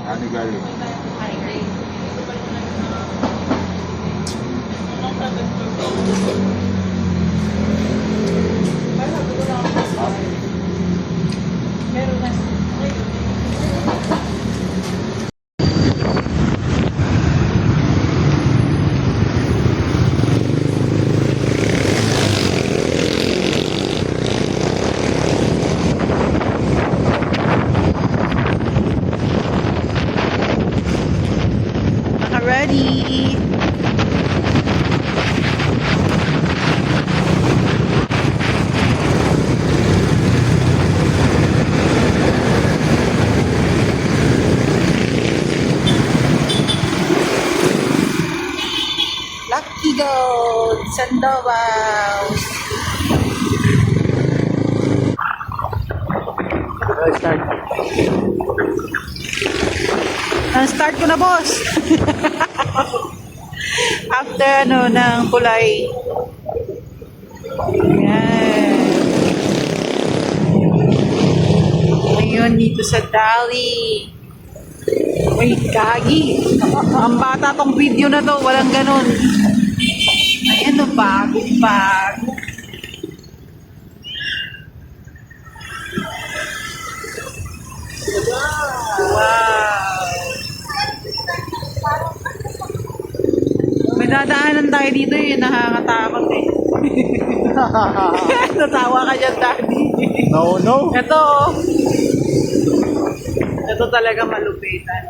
Ano galing? Naka-ready. Lucky Gold, Sandoval. Start. Start ko na, boss. After ng kulay. Ayan. Ngayon dito sa Dali. Uy, kagi. Ang bata tong video na to, walang ganun. Ayan o, bago. Wow. May dadaanan tayo dito yung nakakatakot eh. Natawa ka dyan, Daddy. No. Ito talaga malupitan.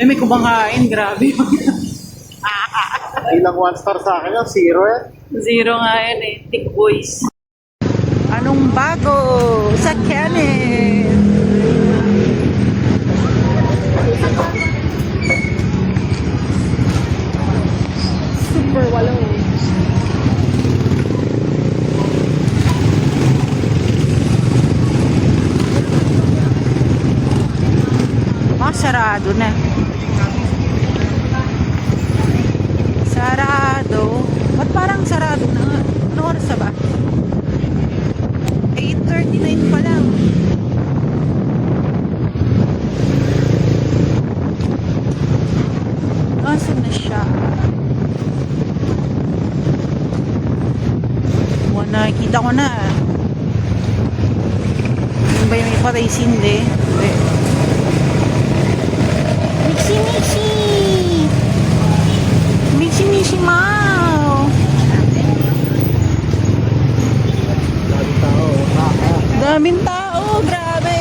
May kumakain, grabe. Ilang 1 star sa akin yun? 0 yan? 0 nga yan eh, thick boys. Anong bago sa Kenneth? Super walo. Sarado na. Sarado? Ba't parang sarado na? Ano oras na ba? 8:39 pa lang. Asan na siya? Nakikita ko na. Yung ba yung ipatay sindi? Mixi Mau. Daming tao, grabe.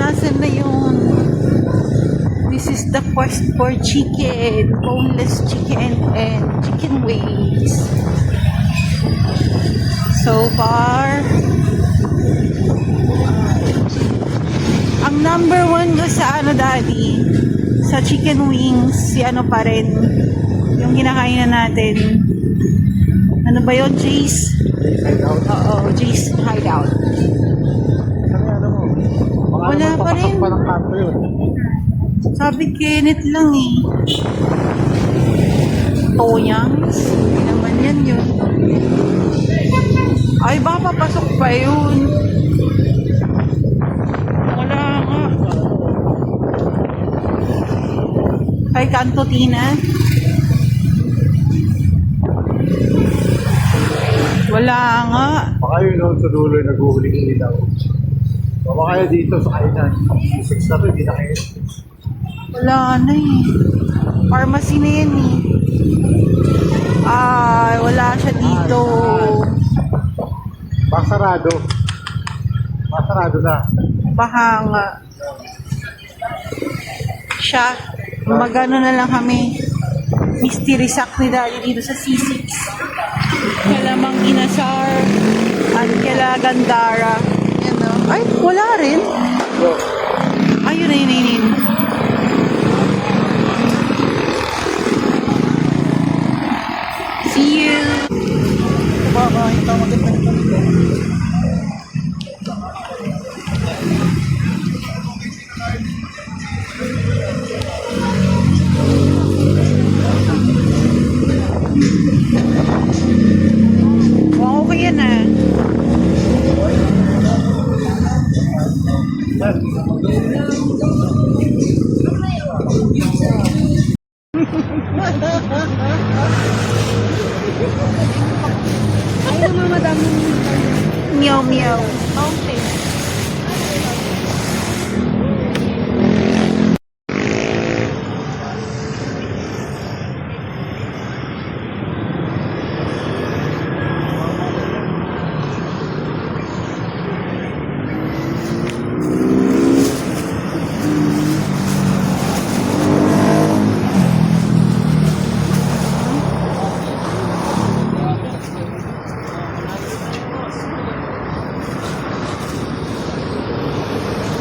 Nasaan na yun? This is the quest for chicken, boneless chicken and chicken wings. So far, ang number 1 ko sa Daddy, sa chicken wings, si pa rin, yung kinakain na natin. Ano ba yun, Jace? Oo, Jace Hideout. Wala pa rin. Sabi Kenneth lang eh. Toyangs? Hindi naman yan yun. Ay, baka papasok pa yun. Wala nga. Kay Cantotina? Wala nga. Baka yun noon sa dulo yung nag-uuling ilaw. Baka kaya dito sa kainan. 6 na to, hindi na kayo. Wala na eh. Pharmacy na yan eh. Ay, wala siya dito. Masarado. Masarado na. Baka nga. Siya. Magano na lang kami. Mystery sack ni Daddy dito sa C6. Kala Mang Inasar. At kala Gandara. Yan o. Ay, wala rin. Ayun, yun. See you. Baka, ito maganda ito. Meow meow. Mountain.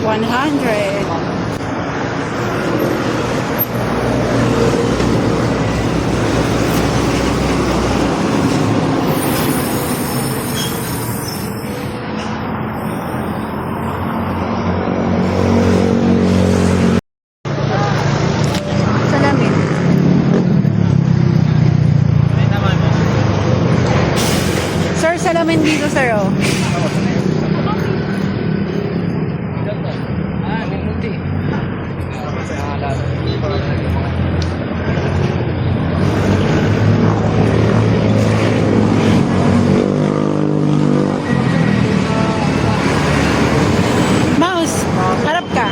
$100. Salamin. Sir, salamin dito, sir, oh. Mouse, harap ka.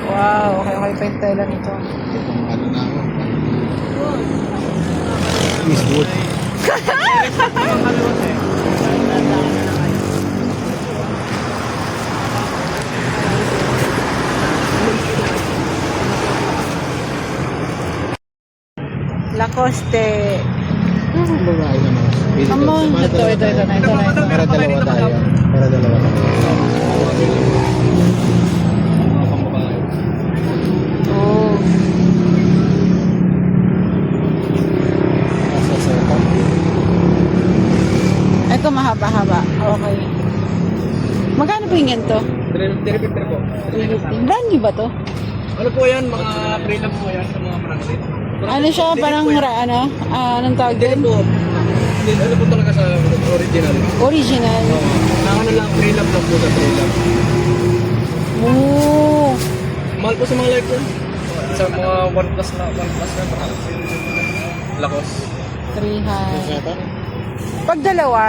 Wow, okay pa yung tela nito. Ano na ako? Eastwood. Lacoste. Ang babae naman. Amon, ito na. Para dalawa tayo. Para dalawa tayo. Oh. Ito mahaba-haba. Okay. Magkano po yung ganito? 350 po. 350. Brand new ba to? Ano po yan? Mga pre-love po yan sa mga branded. Ano siya? Parang anong tawag Hindi din? po. Hindi, ano po talaga sa original. Original. Ano lang, pre-love lang po sa pre-love. Oo. Mahal po sa mga life po. Sa mga 1 plus na, mahal. Lakos. 300. Pag dalawa,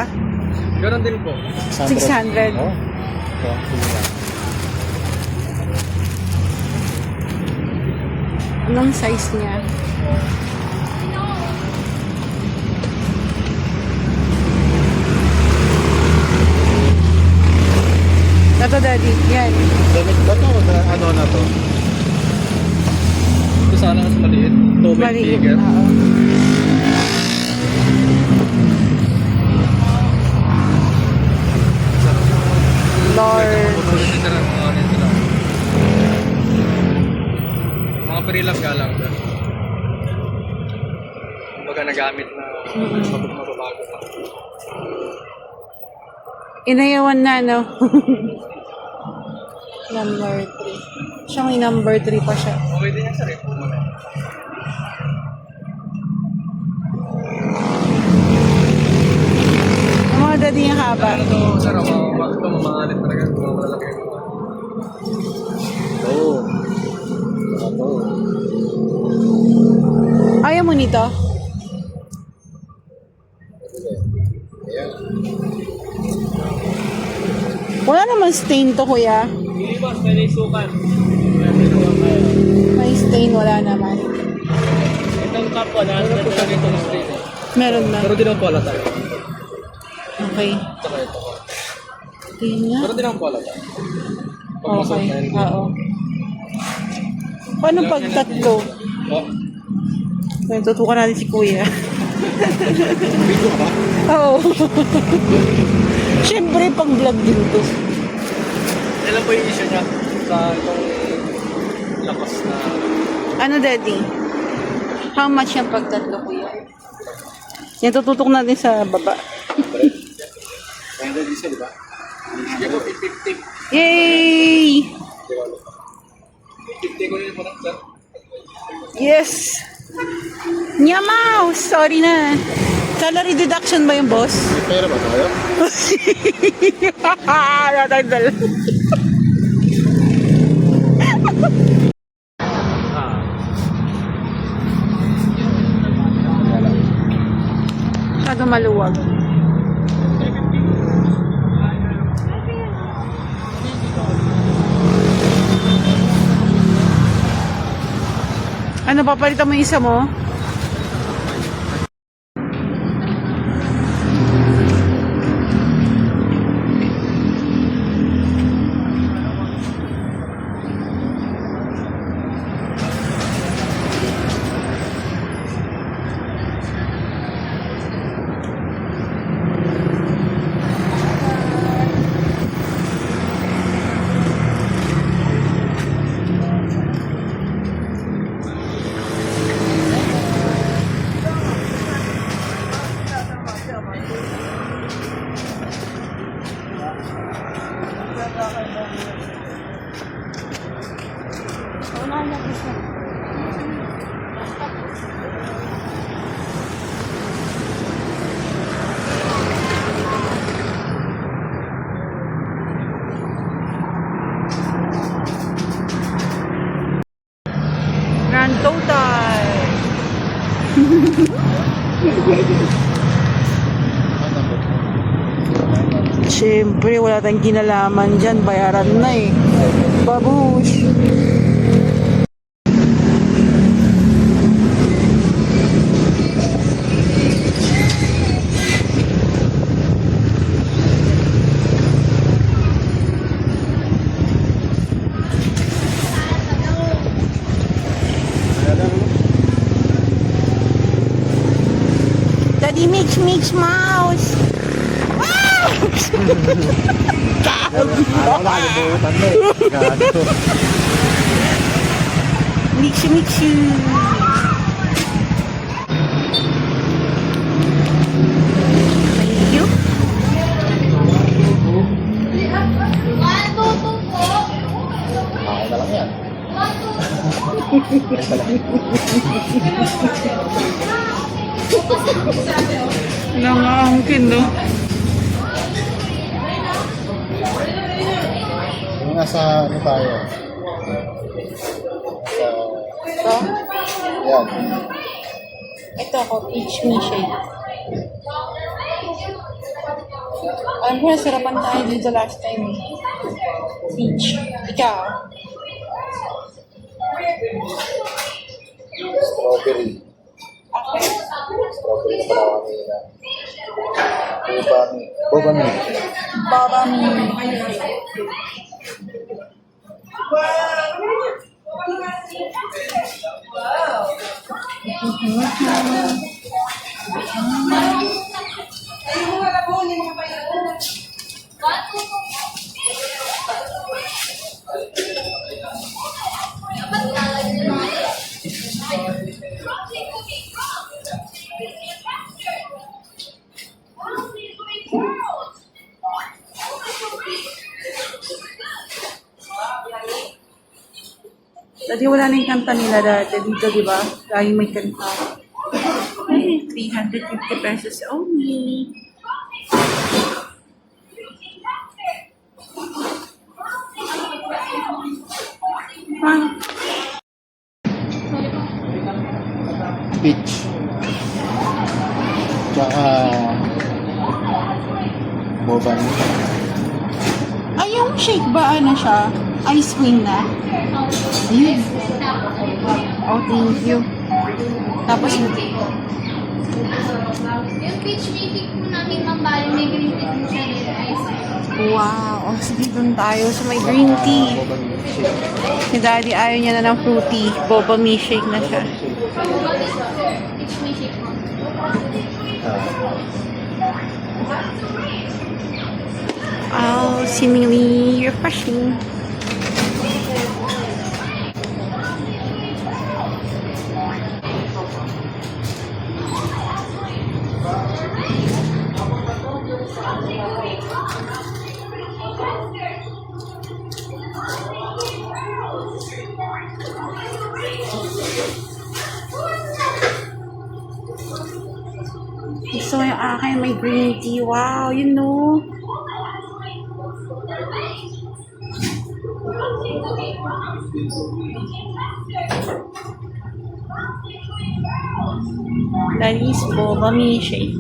Ganon din po. 600. Oh. Anong size niya? Ito, daddy. Yan. Damit ba to? Ano na to? Ito sana mas maliit. 2 weight Maliit. figure. Oo. Lord. Mga pre-love nga lang. Kumbaga nagamit na mababago pa. Inayawan na, no? Number 3. Siya may number 3 pa siya. Okay din yan sa rin po. Ang mga daddy yung haba. Ano to, sir, mamahalit talaga. Mga malalaki yung mga. Oo. Ito. Ayaw mo nito? Ayan. Wala naman stain to, kuya. Hindi ba, may sukan. May stain, wala naman. Itong kapwa na, ito lang itong straight. Meron na. Pero din ang pala tayo. Okay. Tsaka ito. Tingnan nga. Pero din ang pala tayo. Okay. Oo. Paano pag tatlo? Oh, Tutukan natin si kuya. Video ka ba? Oo. Siyempre, pang vlog din to. ilan po yung issue niya sa itong lakas na Ano, daddy? How much yung pag tatlo, kuya? Yan, tututok natin sa baba. Kaya na diesel, di ba? sige po, 50. Yay! 50 ko yun po lang, sir. Yes! Nyamaw! Sorry na. Salary deduction ba yung boss? May pera ba tayo? Natagdal. Masyado maluwag. Ano, papalitan mo yung isa mo? Grand total. Siyempre, wala tayong kinalaman dyan. Bayaran na eh. Babush. Daddy Mix Mix Mouse. Ano nakalimutan mo eh. Gago. Mix Mix. Thank you. Ako na lang yan. Nangaangkin, no? Yung nasa ano tayo? Ito? Yan. Ito ako, peach milkshake. Alam ko, nasarapan tayo dito last time. Peach. Ikaw? Strawberry. Okay. Strawberry na pala kanina. Boba milk. Baba mi. Dati wala na yung kanta nila dati dito, di ba? Laging may kanta. Ay, 350 pesos only. Ah, Peach. Tsaka boba milk. ay, yung shake ba ano siya? Ice cream na? Ayun. Oh, thank you. Tapos, Yung peach milk po namin mambali, may green tea po siya nila ice. wow. Oh, sige, dun tayo sa may green tea. Boba milk shake. Si Daddy ayaw niya na ng fruity. Boba milkshake na siya. Peach milk po. Oh, seemingly refreshing. gusto mo yung akin, may green tea. Wow, you know. Lalis po, mami shake.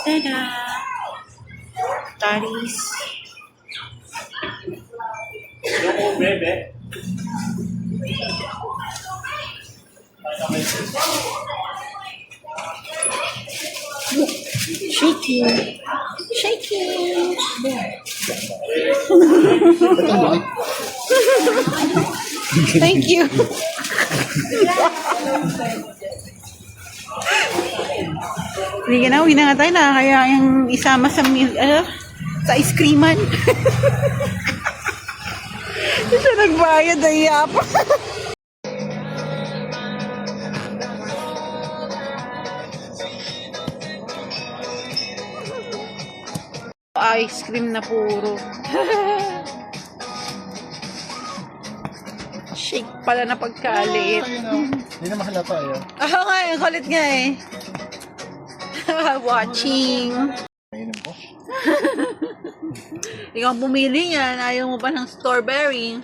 Tada! Taris. Shaking. Shaking. Thank you. Sige na, uwi na nga tayo na. Kaya yung isama sa sa ice creaman. Siya nagbayad ay yapa. Ice cream na puro. Shake pala na pagkaliit. Hindi na mahalata yun. Oo nga, ang kulit nga eh. Watching. Mainom po. Ikaw ang pumili niyan. Ayaw mo pa ng strawberry.